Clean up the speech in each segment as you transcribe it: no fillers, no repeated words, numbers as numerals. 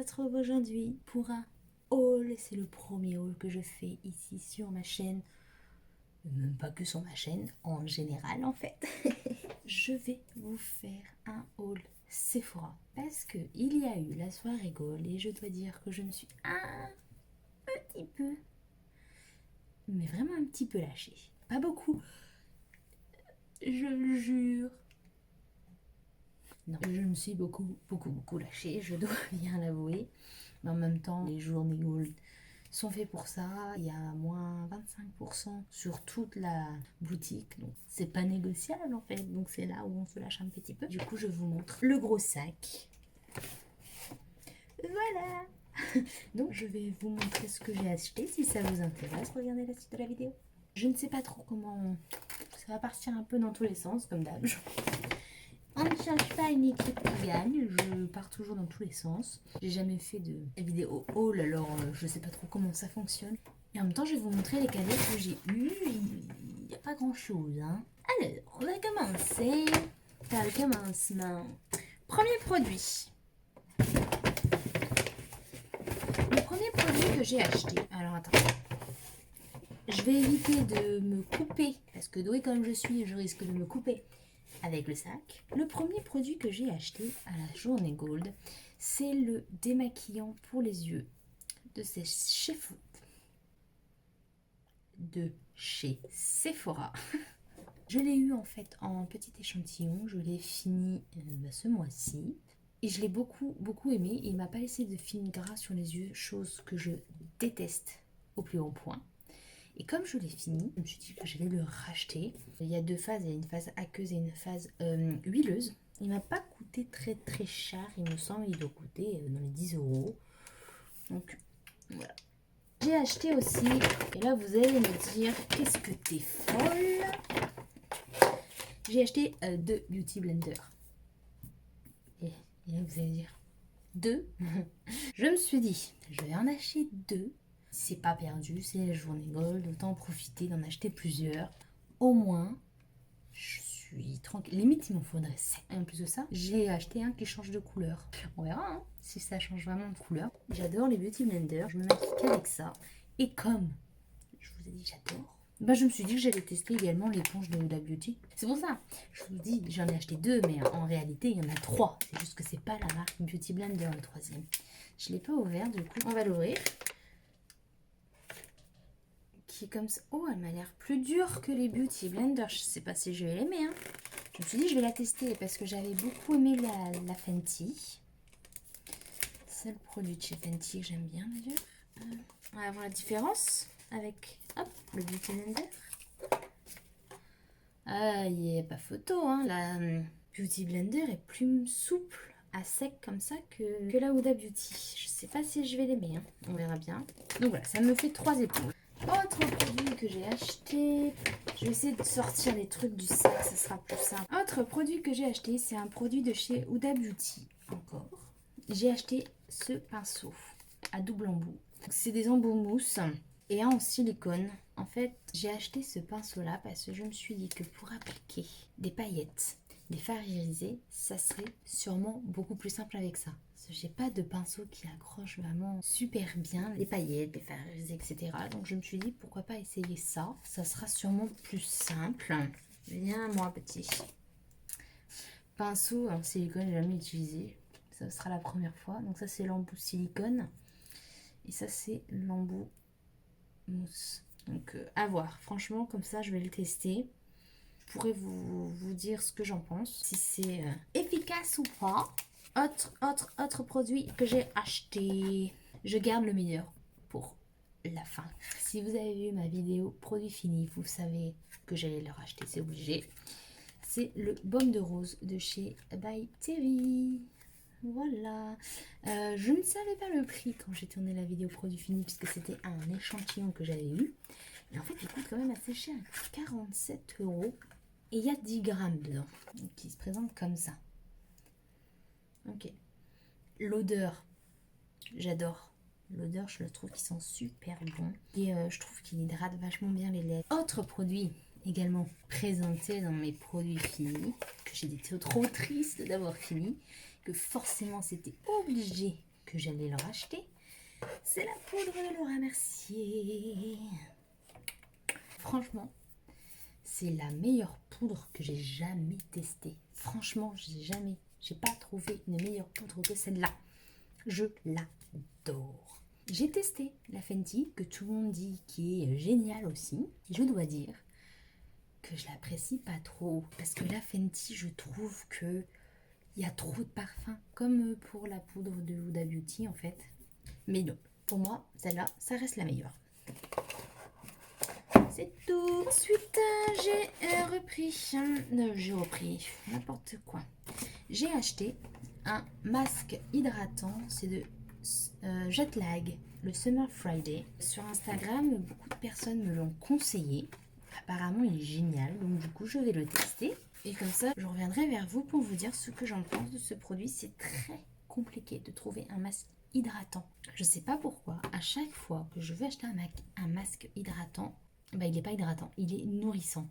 retrouve aujourd'hui pour un haul. C'est le premier haul que je fais ici sur ma chaîne. Même pas que sur ma chaîne, en général en fait. Je vais vous faire un haul Sephora. Parce que il y a eu la soirée Gold et je dois dire que je me suis un petit peu, mais vraiment un petit peu lâchée. Pas beaucoup, je le jure. Non, je me suis beaucoup lâchée, je dois bien l'avouer. Mais en même temps, les journées Gold sont faits pour ça. Il y a moins 25% sur toute la boutique. Donc c'est pas négociable en fait. Donc c'est là où on se lâche un petit peu. Du coup, je vous montre le gros sac. Voilà. Donc je vais vous montrer ce que j'ai acheté. Si ça vous intéresse, regardez la suite de la vidéo. Je ne sais pas trop comment... Ça va partir un peu dans tous les sens, comme d'hab. On ne cherche pas une équipe qui gagne, je pars toujours dans tous les sens. J'ai jamais fait de vidéo haul, alors je sais pas trop comment ça fonctionne. Et en même temps, je vais vous montrer les cadeaux que j'ai eus. Il n'y a pas grand chose, hein. Alors, on va commencer par le commencement. Premier produit. Le premier produit que j'ai acheté. Alors, attends. Je vais éviter de me couper, parce que douée comme je suis, je risque de me couper avec le sac. Le premier produit que j'ai acheté à la journée Gold, c'est le démaquillant pour les yeux de chez Sephora. Je l'ai eu en fait en petit échantillon, je l'ai fini ce mois-ci. Et je l'ai beaucoup aimé. Il m'a pas laissé de film gras sur les yeux, chose que je déteste au plus haut point. Et comme je l'ai fini, je me suis dit que j'allais le racheter. Il y a deux phases, il y a une phase aqueuse et une phase huileuse. Il m'a pas coûté très cher, il me semble. Il doit coûter dans les 10 €. Donc voilà. J'ai acheté aussi, et là vous allez me dire, qu'est-ce que t'es folle? J'ai acheté deux Beauty Blender. Et là vous allez dire, deux? Je me suis dit, je vais en acheter deux. C'est pas perdu, c'est la journée Gold, autant profiter d'en acheter plusieurs. Au moins, je suis tranquille. Limite, il m'en faudrait 7. En plus de ça, j'ai acheté un qui change de couleur. On verra hein, si ça change vraiment de couleur. J'adore les Beauty Blender, je me maquille qu'avec ça. Et comme je vous ai dit, j'adore. Bah, je me suis dit que j'allais tester également l'éponge de Huda Beauty. C'est pour ça, je vous dis, j'en ai acheté deux, mais en réalité, il y en a trois. C'est juste que c'est pas la marque Beauty Blender, le troisième. Je l'ai pas ouvert, du coup, on va l'ouvrir. Qui est comme ça. Oh, elle m'a l'air plus dure que les Beauty Blender. Je sais pas si je vais l'aimer. Hein. Je me suis dit, je vais la tester parce que j'avais beaucoup aimé la Fenty. C'est le produit de chez Fenty que j'aime bien d'ailleurs. On va voir la différence avec hop, le Beauty Blender. Ah, il n'y a pas photo. Hein. La Beauty Blender est plus souple à sec comme ça que la Huda Beauty. Je sais pas si je vais l'aimer. Hein. On verra bien. Donc voilà, ça me fait 3 éponges. Autre produit que j'ai acheté, je vais essayer de sortir les trucs du sac, ça sera plus simple. Autre produit que j'ai acheté, c'est un produit de chez Huda Beauty, encore. J'ai acheté ce pinceau à double embout. C'est des embouts mousse et un en silicone. En fait, j'ai acheté ce pinceau-là parce que je me suis dit que pour appliquer des paillettes, des fards irisés, ça serait sûrement beaucoup plus simple avec ça. J'ai pas de pinceau qui accroche vraiment super bien les paillettes, les fards irisés, etc. Donc je me suis dit pourquoi pas essayer ça. Ça sera sûrement plus simple. Viens moi petit. Pinceau en silicone, j'ai jamais utilisé. Ça sera la première fois. Donc ça c'est l'embout silicone. Et ça c'est l'embout mousse. Donc à voir. Franchement comme ça je vais le tester. Je pourrais vous dire ce que j'en pense. Si c'est efficace ou pas. Autre produit que j'ai acheté. Je garde le meilleur pour la fin. Si vous avez vu ma vidéo produit fini, vous savez que j'allais le racheter, c'est obligé. C'est le baume de rose de chez By Terry. Voilà. Je ne savais pas le prix quand j'ai tourné la vidéo produit fini puisque c'était un échantillon que j'avais eu. Et en fait, il coûte quand même assez cher. Il coûte 47 €. Et il y a 10 grammes dedans. Donc, il se présente comme ça. Ok. L'odeur, j'adore. L'odeur, je le trouve qui sent super bon. Et je trouve qu'il hydrate vachement bien les lèvres. Autre produit également présenté dans mes produits finis, que j'ai été trop triste d'avoir fini, que forcément c'était obligé que j'allais le racheter. C'est la poudre de Laura Mercier. Franchement, c'est la meilleure poudre que j'ai jamais testée. Franchement, j'ai pas trouvé une meilleure poudre que celle-là. Je l'adore. J'ai testé la Fenty, que tout le monde dit qui est géniale aussi. Et je dois dire que je l'apprécie pas trop. Parce que la Fenty, je trouve que il y a trop de parfum. Comme pour la poudre de Huda Beauty en fait. Mais non, pour moi, celle-là, ça reste la meilleure. C'est tout. Ensuite, j'ai repris n'importe quoi. J'ai acheté un masque hydratant. C'est de Jetlag, le Summer Friday. Sur Instagram, beaucoup de personnes me l'ont conseillé. Apparemment, il est génial. Donc, du coup, je vais le tester. Et comme ça, je reviendrai vers vous pour vous dire ce que j'en pense de ce produit. C'est très compliqué de trouver un masque hydratant. Je sais pas pourquoi, à chaque fois que je veux acheter un masque hydratant, bah, il n'est pas hydratant, il est nourrissant.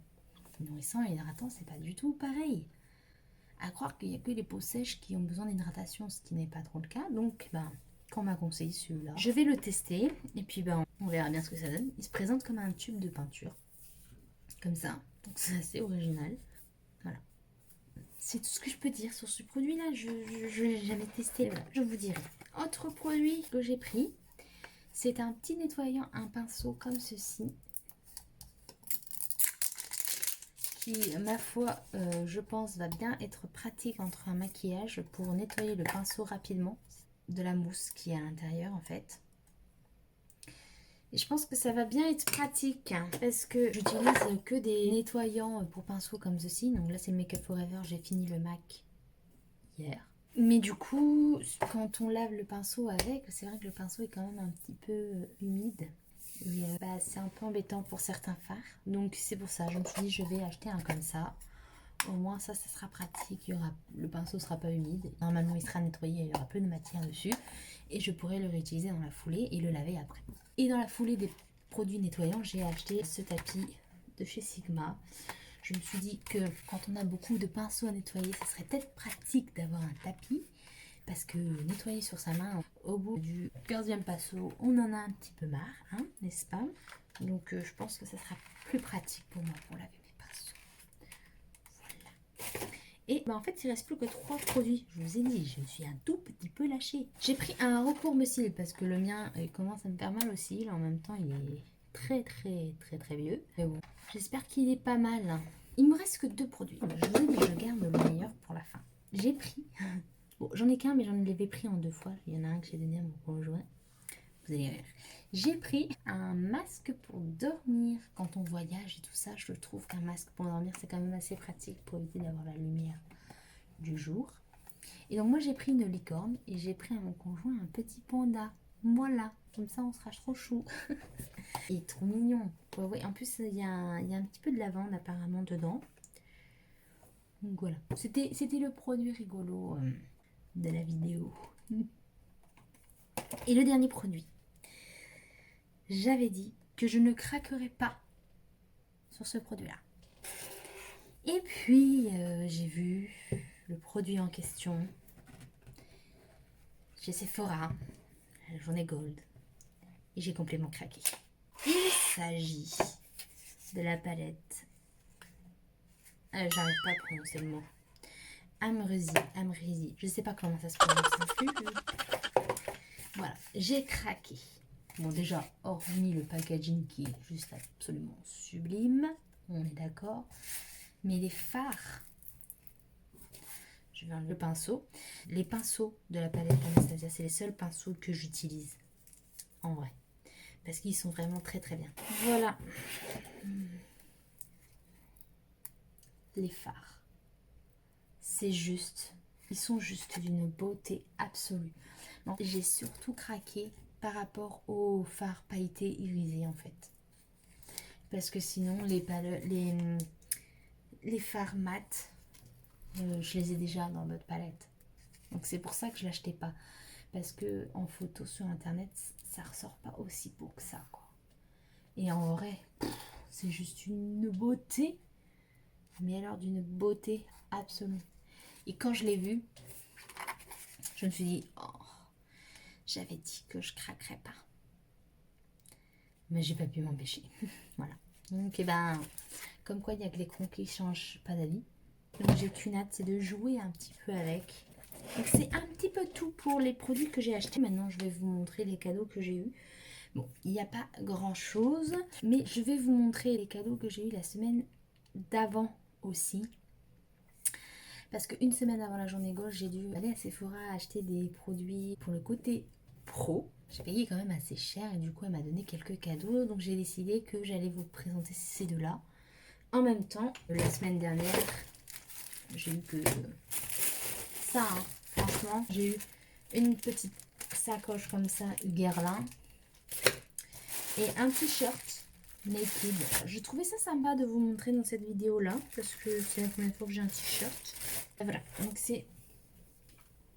Nourrissant et hydratant, c'est pas du tout pareil. À croire qu'il n'y a que les peaux sèches qui ont besoin d'hydratation, ce qui n'est pas trop le cas. Donc, bah, quand on m'a conseillé celui-là, je vais le tester et puis bah, on verra bien ce que ça donne. Il se présente comme un tube de peinture, comme ça. Donc c'est assez original. Voilà. C'est tout ce que je peux dire sur ce produit-là. Je ne l'ai jamais testé. Voilà, je vous dirai. Autre produit que j'ai pris, c'est un petit nettoyant, un pinceau comme ceci. Qui, ma foi, je pense, va bien être pratique entre un maquillage pour nettoyer le pinceau rapidement de la mousse qui est à l'intérieur en fait. Et je pense que ça va bien être pratique hein, parce que j'utilise que des nettoyants pour pinceau comme ceci. Donc là, c'est le Make Up Forever. J'ai fini le MAC hier. Mais du coup, quand on lave le pinceau avec, c'est vrai que le pinceau est quand même un petit peu humide. Et bah, c'est un peu embêtant pour certains fards. Donc c'est pour ça, je me suis dit je vais acheter un comme ça. Au moins ça sera pratique. Le pinceau sera pas humide. Normalement il sera nettoyé, il y aura peu de matière dessus. Et je pourrai le réutiliser dans la foulée et le laver après. Et dans la foulée des produits nettoyants, j'ai acheté ce tapis de chez Sigma. Je me suis dit que quand on a beaucoup de pinceaux à nettoyer, ça serait peut-être pratique d'avoir un tapis. Parce que nettoyer sur sa main, au bout du 15e pinceau, on en a un petit peu marre, hein, n'est-ce pas? Donc je pense que ça sera plus pratique pour moi pour laver mes pinceaux. Voilà. Et bah, en fait, il ne reste plus que 3 produits. Je vous ai dit, je me suis un tout petit peu lâchée. J'ai pris un recourbe cils parce que le mien commence à me faire mal aux cils. En même temps, il est très vieux. Mais bon, j'espère qu'il est pas mal. Il me reste que 2 produits. Je vous ai dit, je garde le meilleur pour la fin. J'ai pris... Bon, j'en ai qu'un, mais j'en avais pris en 2 fois. Il y en a un que j'ai donné à mon conjoint. Vous allez rire. J'ai pris un masque pour dormir. Quand on voyage et tout ça, je trouve qu'un masque pour dormir, c'est quand même assez pratique pour éviter d'avoir la lumière du jour. Et donc moi, j'ai pris une licorne et j'ai pris à mon conjoint un petit panda. Voilà, comme ça, on sera trop chou. Il est trop mignon. Ouais, ouais. En plus, il y a un petit peu de lavande apparemment dedans. Donc voilà, c'était le produit rigolo de la vidéo. Et le dernier produit, j'avais dit que je ne craquerais pas sur ce produit-là. Et puis, j'ai vu le produit en question chez Sephora, la journée Gold, et j'ai complètement craqué. Il s'agit de la palette, j'arrive pas à prononcer le mot, Amrezy, je sais pas comment ça se prononce non plus. Voilà, j'ai craqué. Bon, déjà, hormis le packaging qui est juste absolument sublime, on est d'accord. Mais les fards, je vais enlever le pinceau. Les pinceaux de la palette Anastasia, c'est les seuls pinceaux que j'utilise, en vrai. Parce qu'ils sont vraiment très bien. Voilà. Les fards. C'est juste, ils sont juste d'une beauté absolue. J'ai surtout craqué par rapport aux fards pailletés irisés en fait. Parce que sinon les fards mat, je les ai déjà dans notre palette. Donc c'est pour ça que je l'achetais pas. Parce que en photo sur internet, ça ressort pas aussi beau que ça, quoi. Et en vrai, c'est juste une beauté. Mais alors d'une beauté absolue. Et quand je l'ai vu, je me suis dit, oh, J'avais dit que je craquerais pas. Mais j'ai pas pu m'empêcher. Voilà. Donc, eh ben, comme quoi il y a que les cons qui changent pas d'avis. Donc, j'ai qu'une hâte, c'est de jouer un petit peu avec. Donc, c'est un petit peu tout pour les produits que j'ai achetés. Maintenant, je vais vous montrer les cadeaux que j'ai eus. Bon, il n'y a pas grand chose, mais je vais vous montrer les cadeaux que j'ai eus la semaine d'avant aussi. Parce qu'une semaine avant la journée gauche, j'ai dû aller à Sephora acheter des produits pour le côté pro. J'ai payé quand même assez cher et du coup elle m'a donné quelques cadeaux. Donc j'ai décidé que j'allais vous présenter ces deux-là. En même temps, la semaine dernière, j'ai eu que ça, hein. Franchement, j'ai eu une petite sacoche comme ça, Guerlain, et un t-shirt Naked. Je trouvais ça sympa de vous montrer dans cette vidéo là, parce que c'est la première fois que j'ai un t-shirt. Voilà, donc c'est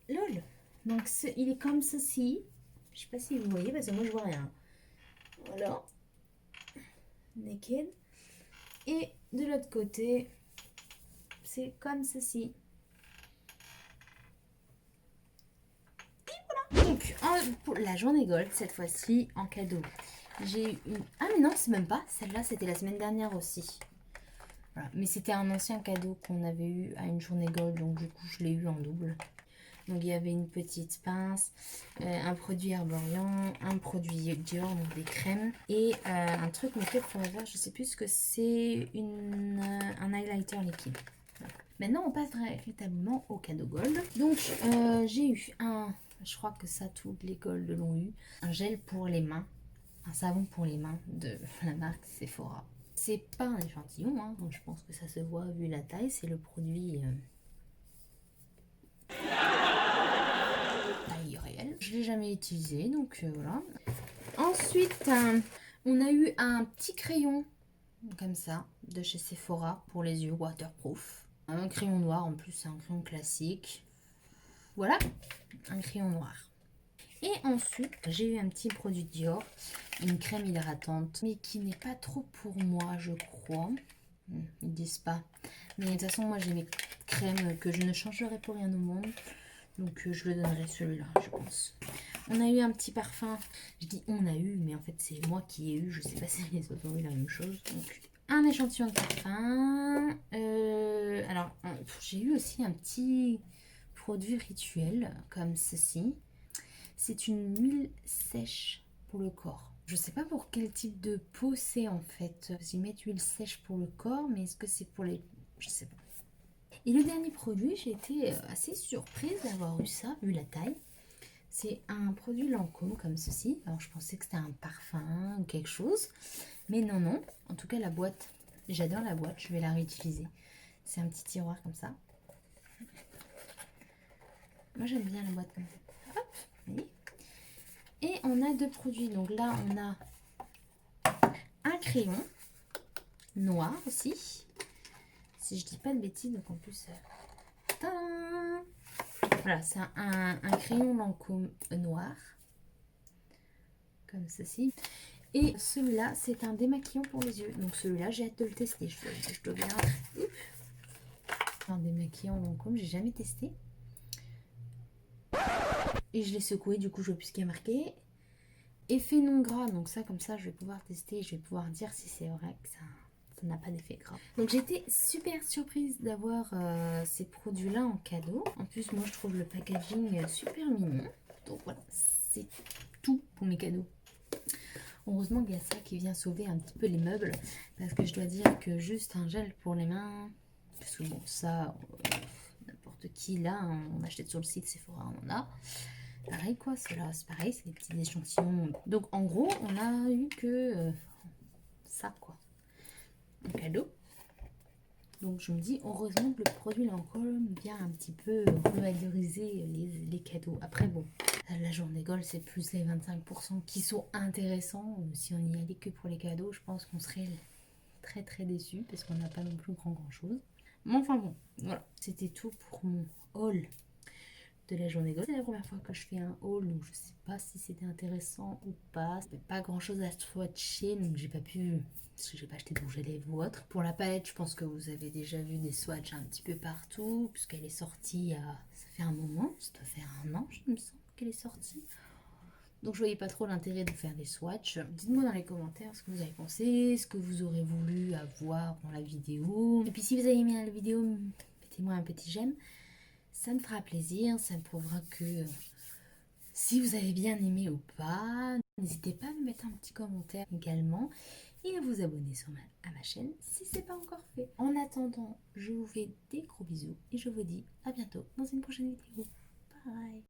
LOL. Donc il est comme ceci. Je sais pas si vous voyez, parce que moi je vois rien. Voilà. Naked. Et de l'autre côté, c'est comme ceci. Donc, pour la journée Gold, cette fois-ci, en cadeau, j'ai eu une... Ah mais non, c'est même pas. Celle-là, c'était la semaine dernière aussi. Voilà. Mais c'était un ancien cadeau qu'on avait eu à une journée Gold, donc du coup, je l'ai eu en double. Donc, il y avait une petite pince, un produit Herborian, un produit Dior, donc des crèmes, et un truc Make Up Forever, je sais plus ce que c'est, un highlighter liquide. Voilà. Maintenant, on passe véritablement au cadeau Gold. Donc, j'ai eu je crois que ça, toutes les Gold l'ont eu, un gel pour les mains, un savon pour les mains de la marque Sephora. C'est pas un échantillon, hein, donc je pense que ça se voit vu la taille, c'est le produit... taille réelle. Je l'ai jamais utilisé, donc voilà. Ensuite, on a eu un petit crayon comme ça de chez Sephora pour les yeux, waterproof. Un crayon noir, en plus c'est un crayon classique. Voilà, un crayon noir. Et ensuite, j'ai eu un petit produit Dior, une crème hydratante, mais qui n'est pas trop pour moi, je crois. Ils disent pas. Mais de toute façon, moi j'ai mes crèmes que je ne changerai pour rien au monde. Donc je le donnerai celui-là, je pense. On a eu un petit parfum. Je dis on a eu, mais en fait c'est moi qui ai eu. Je sais pas si les autres ont eu la même chose. Donc un échantillon de parfum. Alors j'ai eu aussi un petit produit rituel comme ceci. C'est une huile sèche pour le corps. Je sais pas pour quel type de peau c'est en fait. Ils mettent huile sèche pour le corps, mais est-ce que c'est pour les... Je sais pas. Et le dernier produit, j'ai été assez surprise d'avoir eu ça, vu la taille. C'est un produit Lancôme comme ceci. Alors je pensais que c'était un parfum ou quelque chose. Mais non, non. En tout cas, la boîte, j'adore la boîte. Je vais la réutiliser. C'est un petit tiroir comme ça. Moi, j'aime bien la boîte comme ça. Hop, oui. Et on a deux produits. Donc là, on a un crayon noir aussi. Si je dis pas de bêtises, donc en plus... Voilà, c'est un crayon Lancôme noir. Comme ceci. Et celui-là, c'est un démaquillant pour les yeux. Donc celui-là, j'ai hâte de le tester. Je dois bien... Un démaquillant Lancôme, j'ai jamais testé. Et je l'ai secoué, du coup, je vois plus ce qu'il y a marqué. Effet non gras, donc ça, comme ça, je vais pouvoir tester. Je vais pouvoir dire si c'est vrai que ça n'a pas d'effet gras. Donc j'ai été super surprise d'avoir ces produits-là en cadeau. En plus, moi, je trouve le packaging super mignon. Donc voilà, c'est tout pour mes cadeaux. Heureusement qu'il y a ça qui vient sauver un petit peu les meubles. Parce que je dois dire que juste un gel pour les mains... Parce que bon, ça, n'importe qui, là, on achète sur le site Sephora, on en a. Pareil quoi, cela c'est pareil, c'est des petits échantillons. Donc en gros, on a eu que ça quoi. Un cadeau. Donc je me dis, heureusement que le produit Lancôme vient un petit peu revaloriser les cadeaux. Après bon, la journée Gold c'est plus les 25% qui sont intéressants. Si on y allait que pour les cadeaux, je pense qu'on serait très très déçus parce qu'on n'a pas non plus grand chose. Mais enfin bon, voilà, c'était tout pour mon haul de la journée Gold. C'est la première fois que je fais un haul, donc je sais pas si c'était intéressant ou pas. Il n'y avait pas grand chose à swatcher, donc j'ai pas pu, parce que j'ai pas acheté de rouge à lèvres ou autre. Pour la palette, je pense que vous avez déjà vu des swatchs un petit peu partout, puisqu'elle est sortie ça fait un moment, ça doit faire un an, je me sens qu'elle est sortie. Donc je voyais pas trop l'intérêt de faire des swatchs. Dites-moi dans les commentaires ce que vous avez pensé, ce que vous aurez voulu avoir dans la vidéo. Et puis si vous avez aimé la vidéo, mettez-moi un petit j'aime. Ça me fera plaisir, ça me prouvera que si vous avez bien aimé ou pas. N'hésitez pas à me mettre un petit commentaire également et à vous abonner à ma chaîne si ce n'est pas encore fait. En attendant, je vous fais des gros bisous et je vous dis à bientôt dans une prochaine vidéo. Bye!